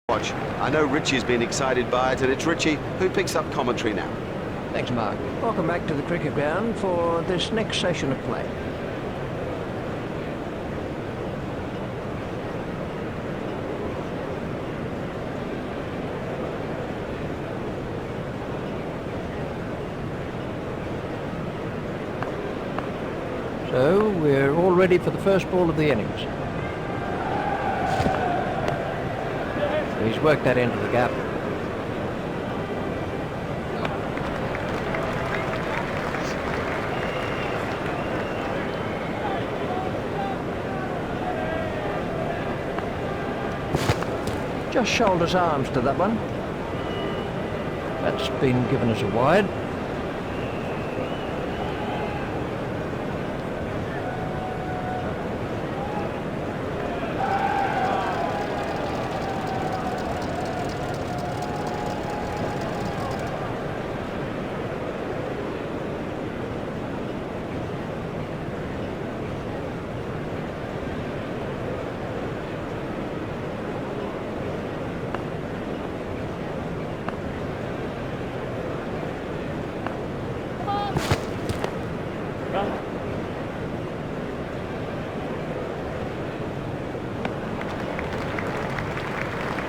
Watch. I know Richie's been excited by it, and it's Richie who picks up commentary now. Thanks, Mark. Welcome back to the cricket ground for this next session of play. So we're all ready for the first ball of the innings. He's worked that into the gap. Just shoulders arms to that one. That's been given as a wide.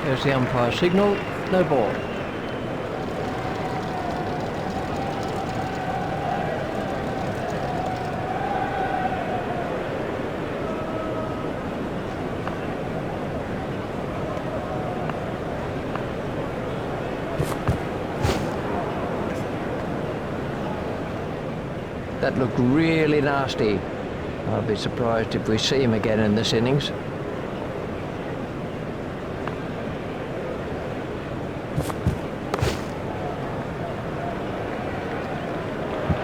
There's the umpire signal, no ball. That looked really nasty. I'll be surprised if we see him again in this innings.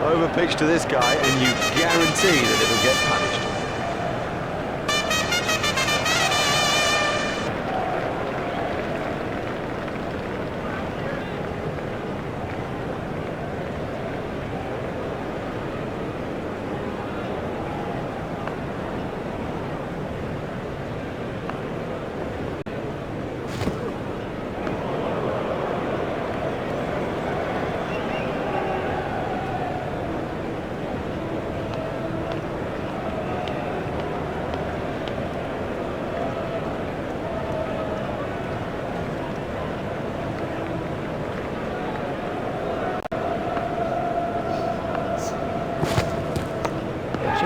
Over pitch to this guy, and you guarantee that it'll get punished.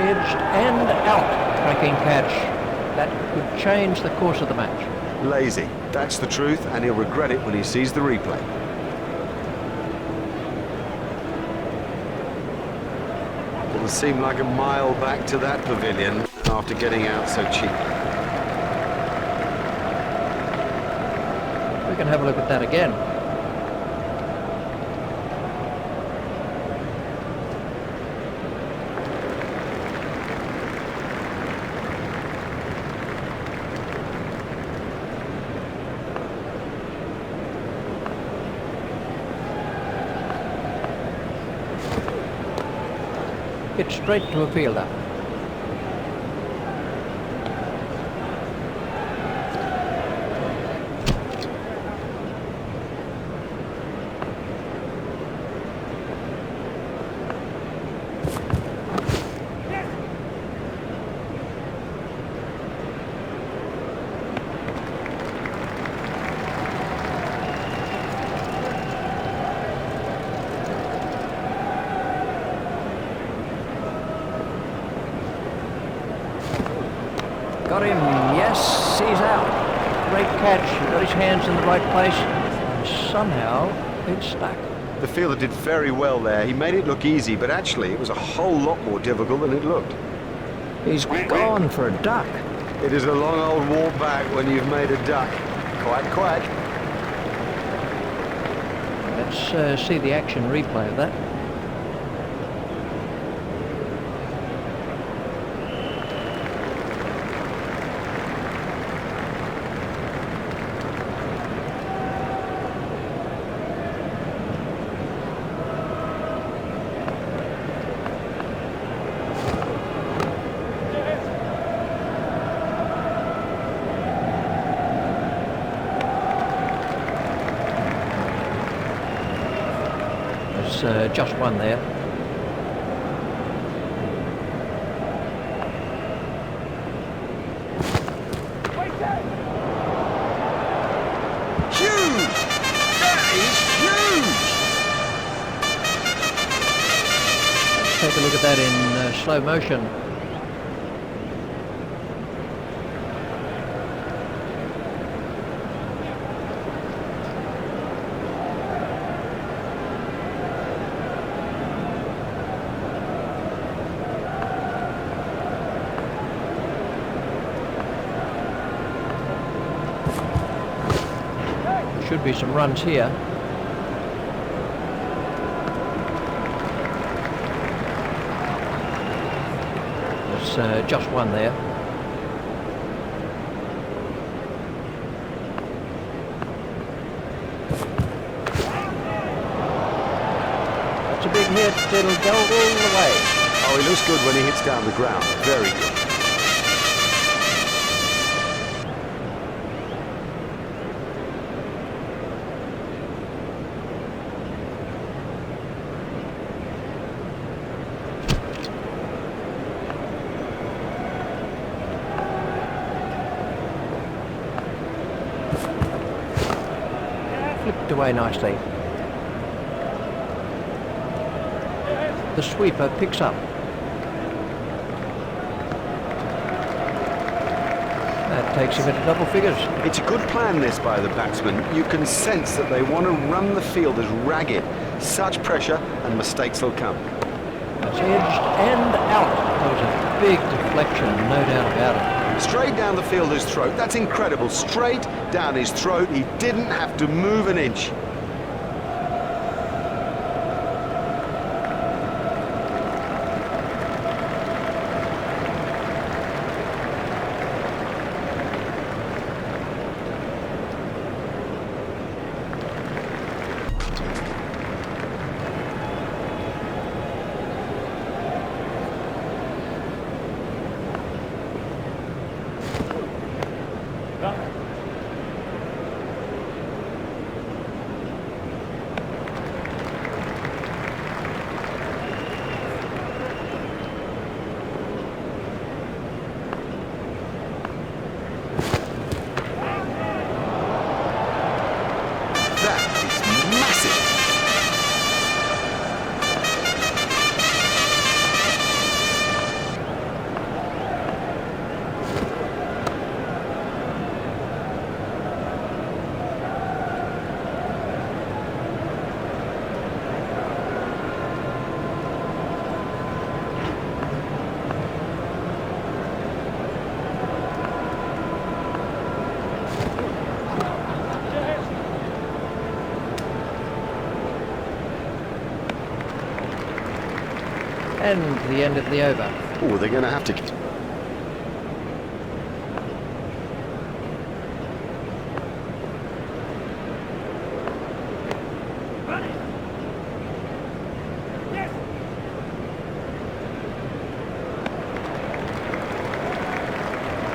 Edged and out, cracking catch. That could change the course of the match. Lazy, that's the truth, and he'll regret it when he sees the replay. It'll seem like a mile back to that pavilion after getting out so cheap. We can have a look at that again. Hit straight to a fielder. Got him, yes, he's out. Great catch, he got his hands in the right place, and somehow it's stuck. The fielder did very well there. He made it look easy, but actually it was a whole lot more difficult than it looked. He's gone for a duck. It is a long old walk back when you've made a duck. Quack, quack. Let's see the action replay of that. It's just one there. Huge! That is huge! Let's take a look at that in slow motion. Should be some runs here. There's just one there. That's a big hit. It'll go all the way. Oh, he looks good when he hits down the ground. Very good. Flipped away nicely. The sweeper picks up. That takes him into double figures. It's a good plan, this, by the batsman. You can sense that they want to run the fielders ragged. Such pressure and mistakes will come. That's edged and out. That was a big deflection, no doubt about it. Straight down the fielder's throat. That's incredible. Straight down his throat. He didn't have to move an inch. And the end of the over. Oh, they're going to have to...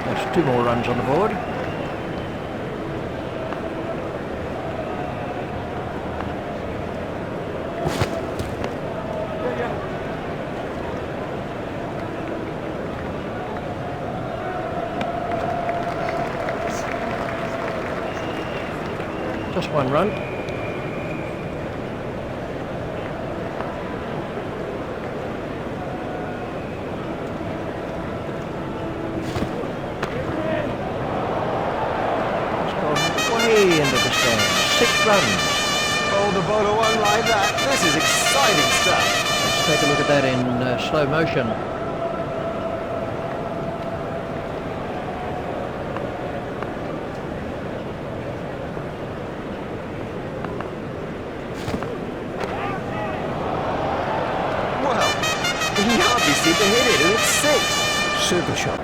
There's 2 more runs on the board. Just 1 run. It's gone way into the stands. 6 runs. Oh, the bowler won't like that. This is exciting stuff. Let's take a look at that in slow motion. He hardly seemed to hit it, and it's 6. Super shot.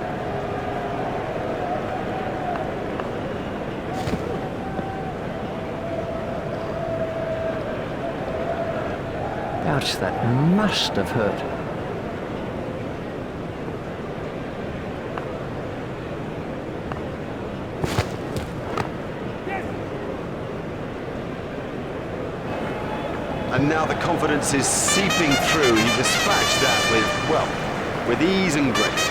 Ouch, that must have hurt. And And now the confidence is seeping through. You dispatch that with, well, with ease and grace.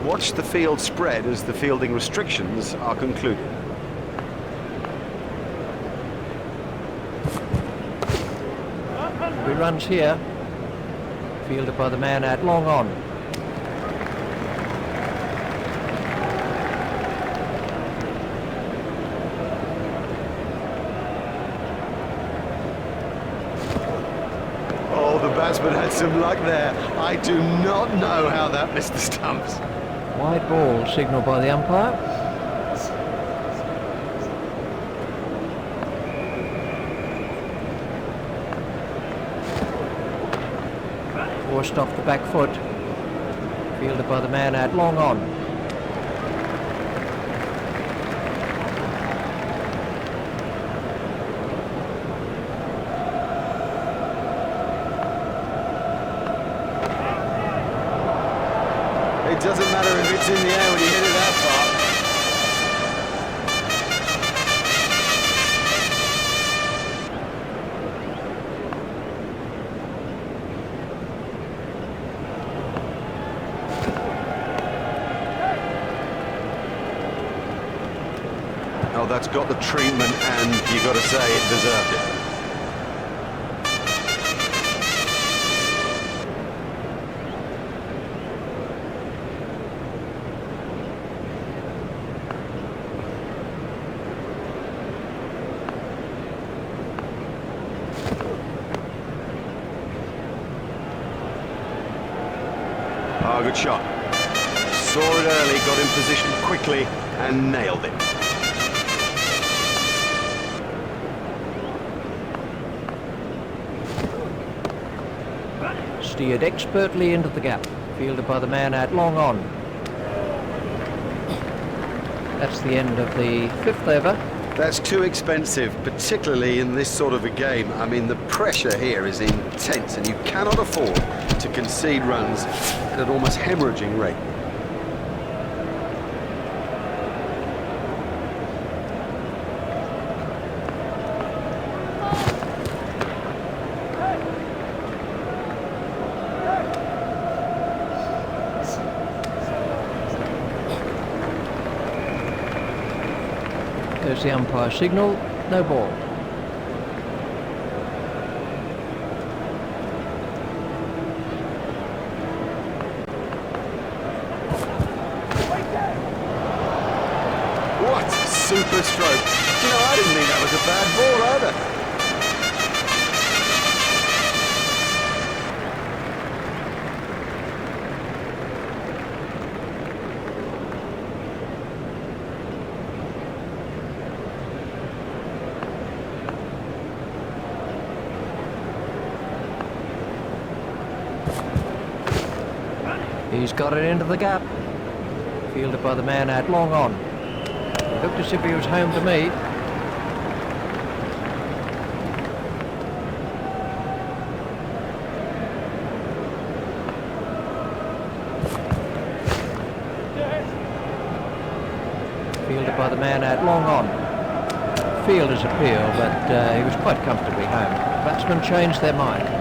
Watch the field spread as the fielding restrictions are concluded. He runs here. Fielded by the man out long on. Oh, the batsman had some luck there. I do not know how that missed the stumps. Wide ball signalled by the umpire. Forced off the back foot. Fielded by the man out long on. It doesn't matter if it's in the air when you hit it that far. Oh, that's got the treatment, and you've got to say it deserved it. Oh, good shot. Saw it early, got in position quickly, and nailed it. Steered expertly into the gap. Fielded by the man out long on. That's the end of the 5th over. That's too expensive, particularly in this sort of a game. I mean, the pressure here is intense, and you cannot afford to concede runs at an almost hemorrhaging rate. There's the umpire signal, no ball. What a super stroke. Do you know, I didn't think that was a bad ball either. He's got it into the gap. Fielded by the man out long on. It looked as if he was home to me. Fielded by the man out long on. Fielder's appeal, but he was quite comfortably home. Batsmen changed their mind.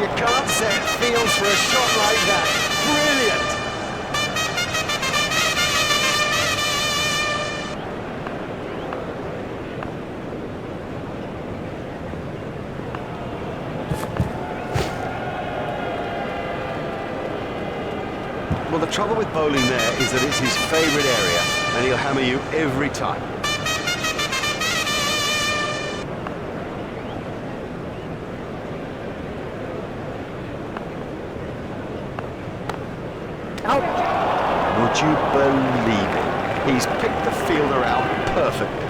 You can't set fields for a shot like that. Brilliant! Well, the trouble with bowling there is that it's his favourite area, and he'll hammer you every time. Out! Would you believe it? He's picked the fielder out perfectly.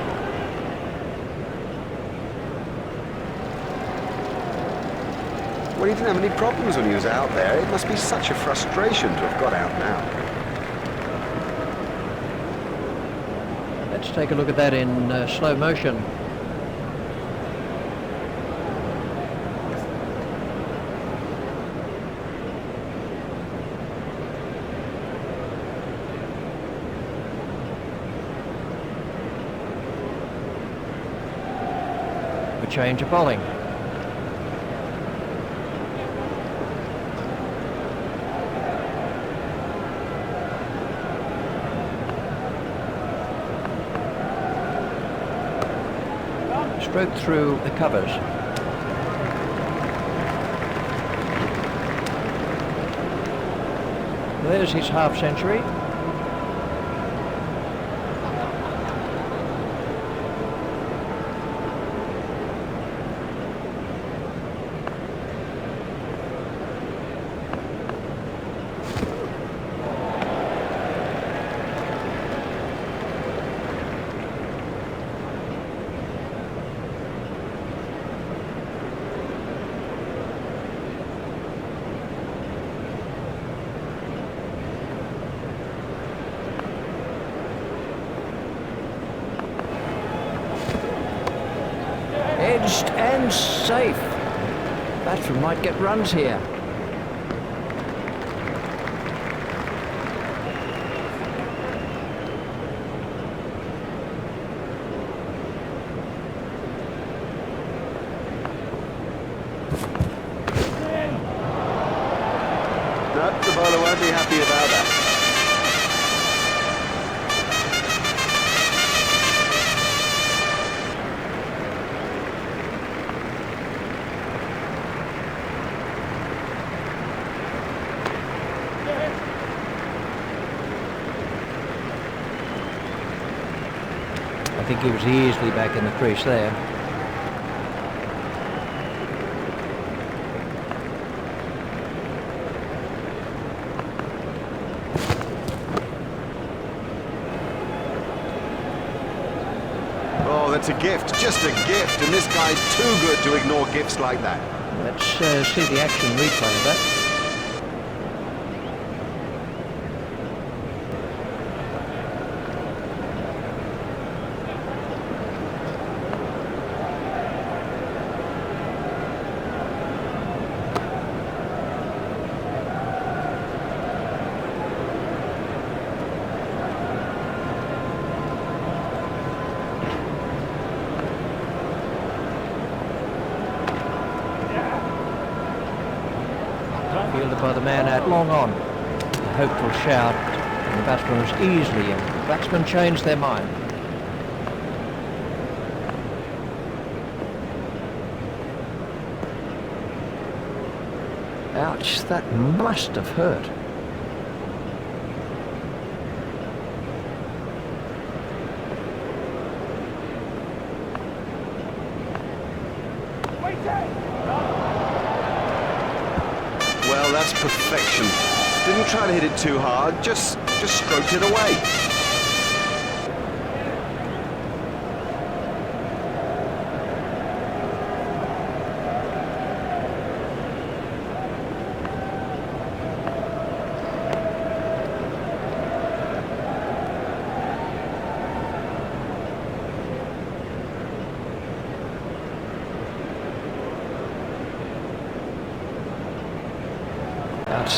Well, he didn't have any problems when he was out there. It must be such a frustration to have got out now. Let's take a look at that in slow motion. A change of bowling. Stroke through the covers. There's his half century. Edged and safe. Batsman might get runs here. No, the bowler won't be happy about that. I think he was easily back in the crease there. Oh, that's a gift, just a gift, and this guy's too good to ignore gifts like that. Let's see the action replay of that. Fielded by the man out long on. A hopeful shout, and the batsman was easily in. The batsmen changed their mind. Ouch, that must have hurt. Well, that's perfection. Didn't try to hit it too hard, just stroked it away.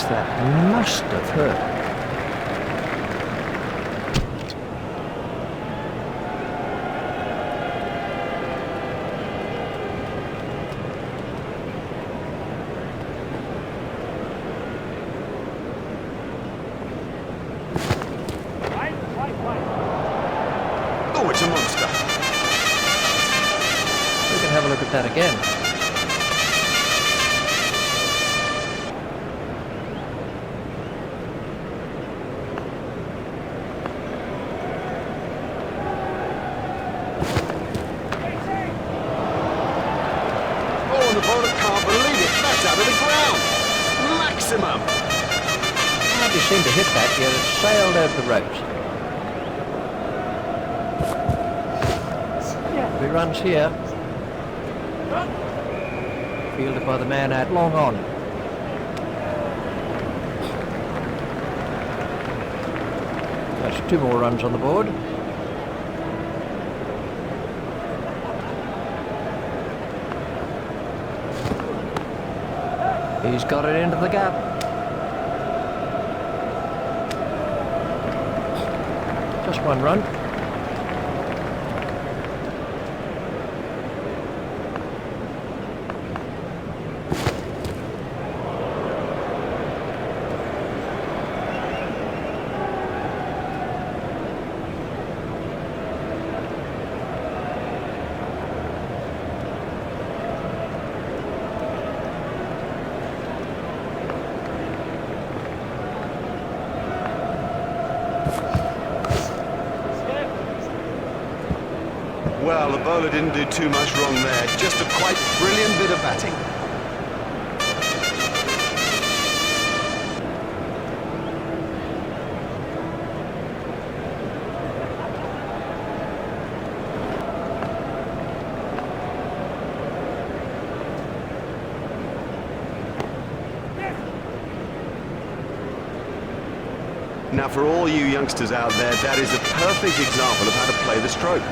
That must have hurt. Oh, it's a monster. We can have a look at that again. The bowler can't believe it. That's out of the ground. Maximum. Hardly seemed to hit that, yet it sailed over the ropes. 3 runs here. Fielded by the man out long on. That's 2 more runs on the board. He's got it into the gap. Just one run. Well, the bowler didn't do too much wrong there. Just a quite brilliant bit of batting. Now, for all you youngsters out there, that is a perfect example of how to play the stroke.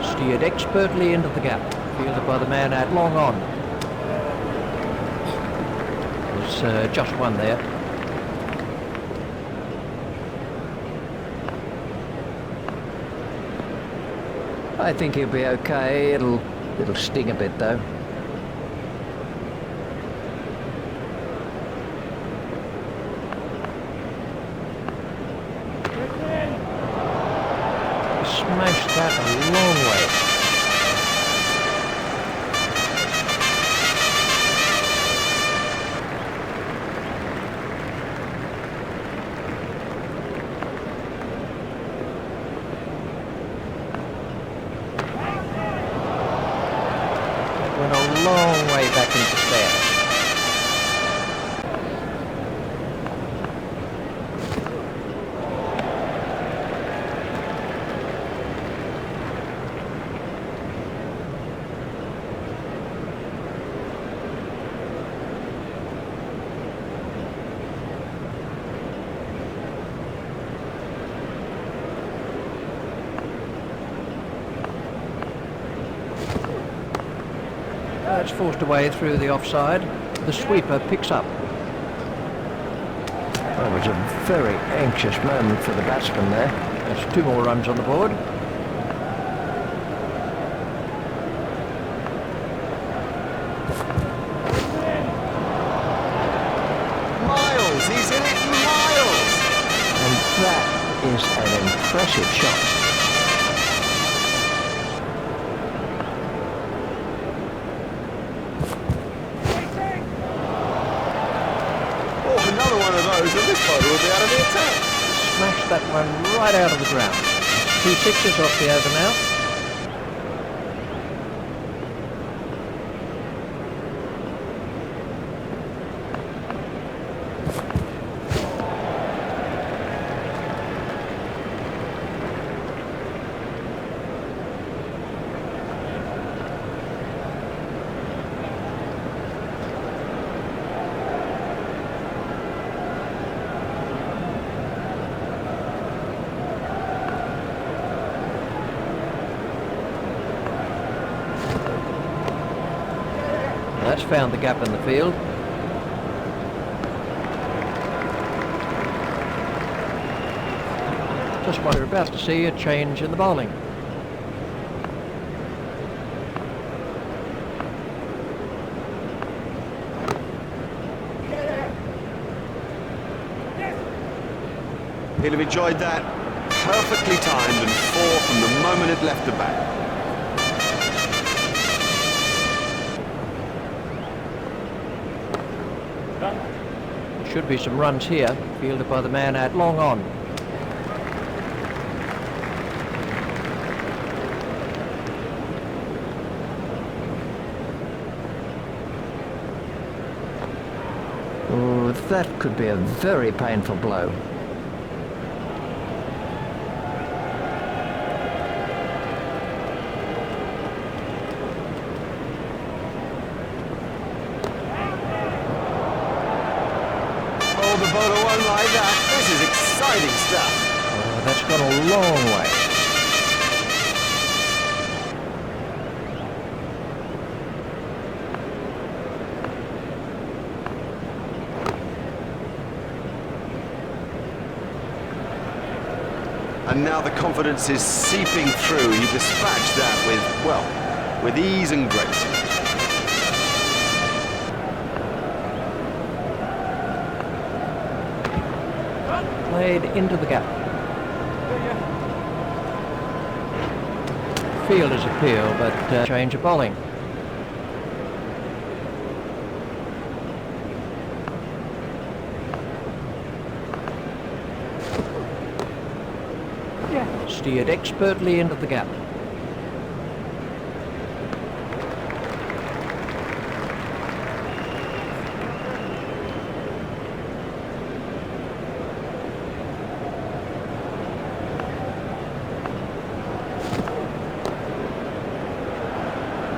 Steered expertly into the gap. Fielded by the man at long on. There's just one there. I think he'll be okay. It'll sting a bit though. Smashed that a long way. Went a long way back into spare. It's forced away through the offside. The sweeper picks up. That was a very anxious moment for the batsman there. There's 2 more runs on the board. Miles, he's in it, Miles! And that is an impressive shot. Another one of those, and this bowler will be out of the attack. Smashed that one right out of the ground. 2 sixes off the over now. That's found the gap in the field. Just what we're about to see, a change in the bowling. He'll have enjoyed that. Perfectly timed and 4 from the moment it left the bat. Should be some runs here, fielded by the man at long on. Oh, that could be a very painful blow. won't like that. This is exciting stuff. Oh, that's gone a long way. And now the confidence is seeping through. He dispatched that with, well, with ease and grace. Played into the gap. Fielder's appeal, but change of bowling. Steered expertly into the gap.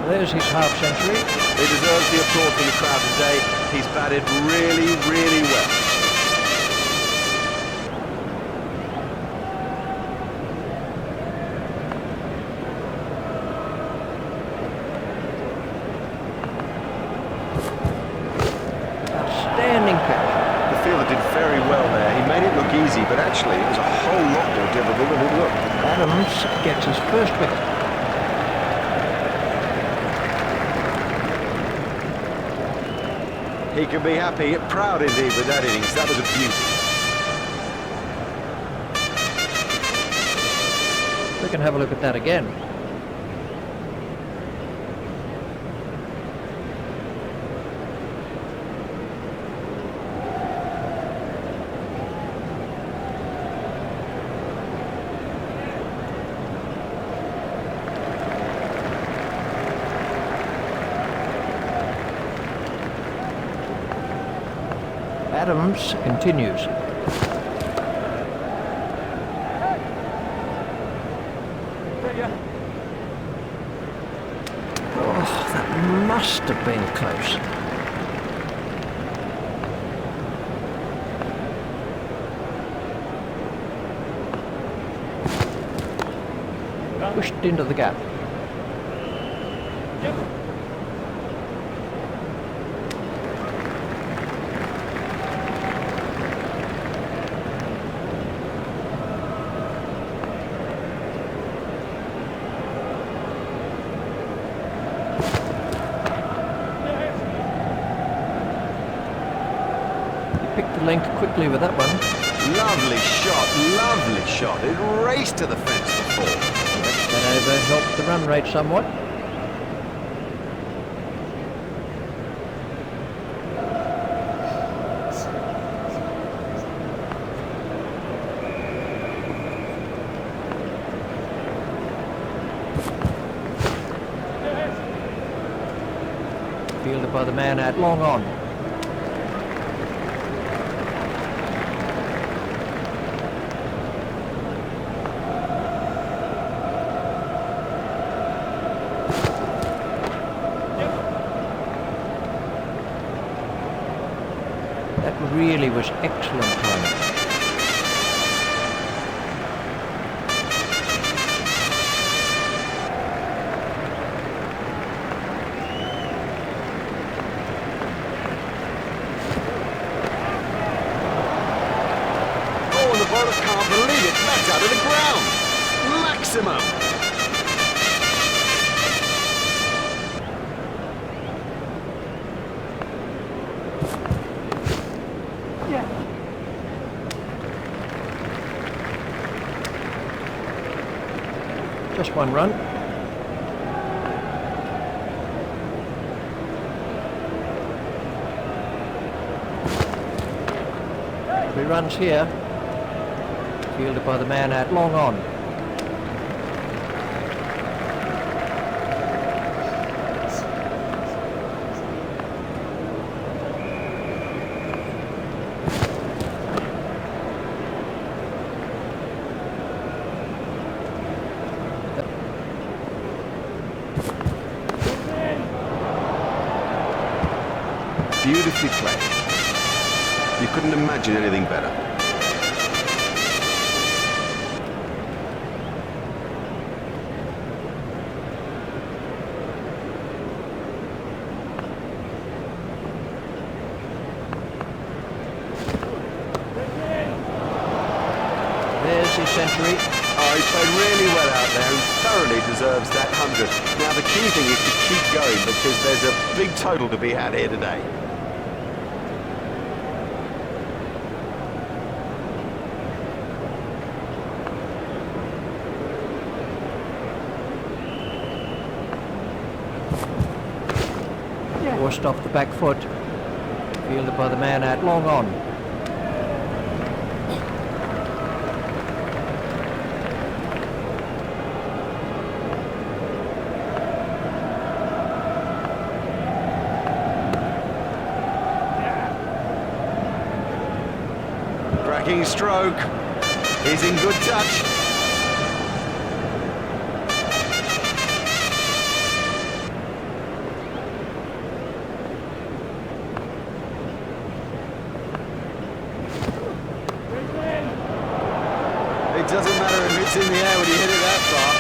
There's his half century. He deserves the applause from the crowd today. He's batted really, really well. Outstanding catch. The fielder did very well there. He made it look easy, but actually it was a whole lot more difficult than it looked. Adams gets his first wicket. He can be happy, proud indeed with that innings. That was a beauty. We can have a look at that again. Adams continues. Oh, that must have been close. Pushed into the gap. Picked the length quickly with that one. Lovely shot, lovely shot. It raced to the fence before. That over helped the run rate somewhat. Fielded by the man out long on. That really was excellent timing. Oh, and the bowler can't believe it. That's out of the ground. Maximum. Just one run. 3 runs here. Fielded by the man out long on. Beautifully played. You couldn't imagine anything better. There's his century. Oh, he played really well out there and thoroughly deserves that 100. Now, the key thing is to keep going because there's a big total to be had here today. Forced off the back foot. Fielded by the man out long on. Cracking stroke. He's in good touch. It doesn't matter if it's in the air when you hit it that far.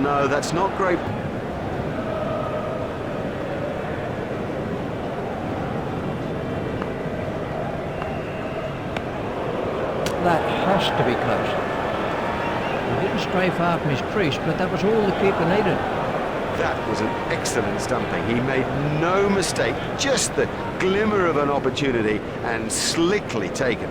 No, that's not great. That has to be close. He didn't stray far from his crease, but that was all the keeper needed. That was an excellent stumping. He made no mistake, just the glimmer of an opportunity, and slickly taken.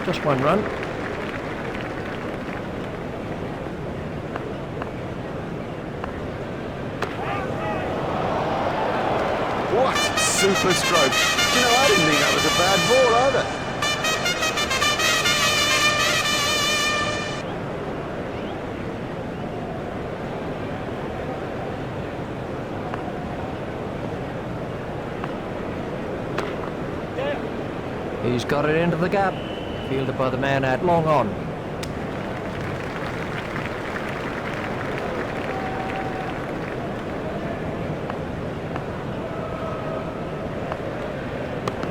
Just one run. What super stroke. You know, I didn't think that was a bad ball either. He's got it into the gap. Fielded by the man out long on.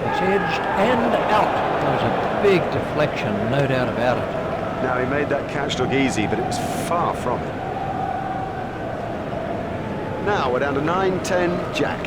It's edged and out. That was a big deflection, no doubt about it. Now, he made that catch look easy, but it was far from it. Now we're down to 9-10, Jack.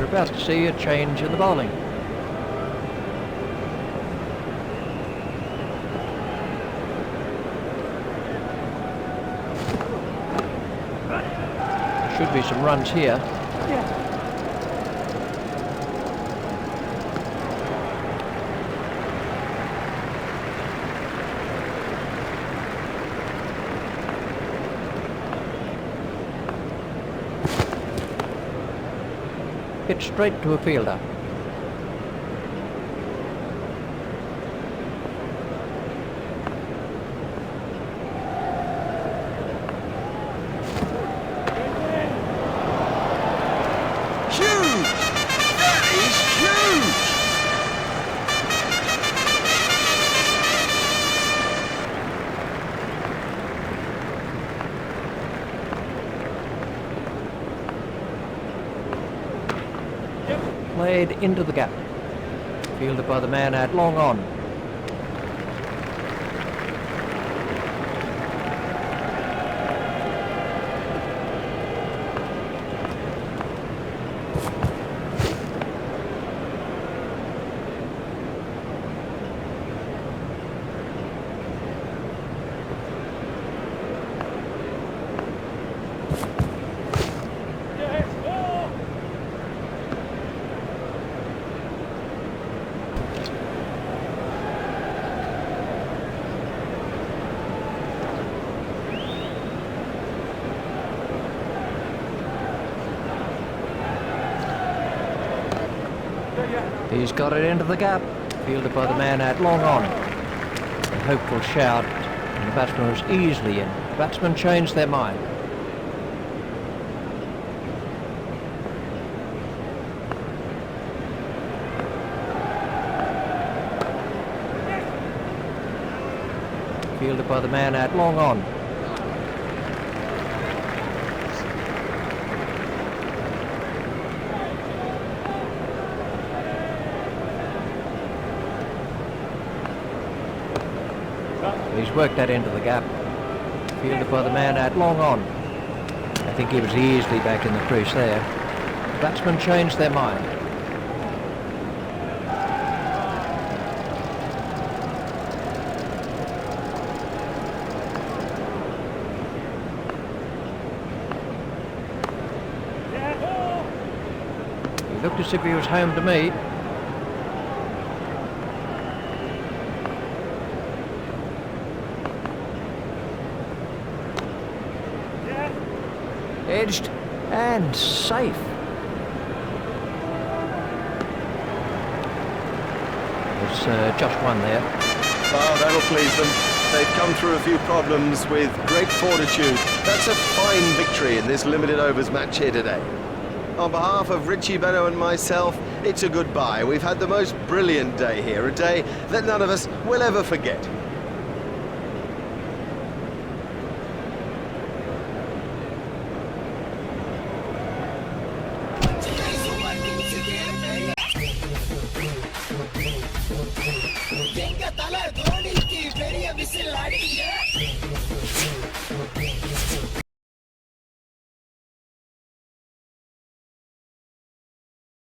About to see a change in the bowling. Should be some runs here. Hit straight to a fielder. Played into the gap. Fielded by the man out long on. He's got it into the gap. Fielded by the man out long on. A hopeful shout, and the batsman was easily in. The batsmen changed their mind. Fielded by the man out long on. He's worked that into the gap. Fielded by the man out long on. I think he was easily back in the crease there. The batsmen changed their mind. He looked as if he was home to me. Edged and safe. There's just one there. Oh, that'll please them. They've come through a few problems with great fortitude. That's a fine victory in this limited overs match here today. On behalf of Rcbvscsk and myself, it's a goodbye. We've had the most brilliant day here, a day that none of us will ever forget.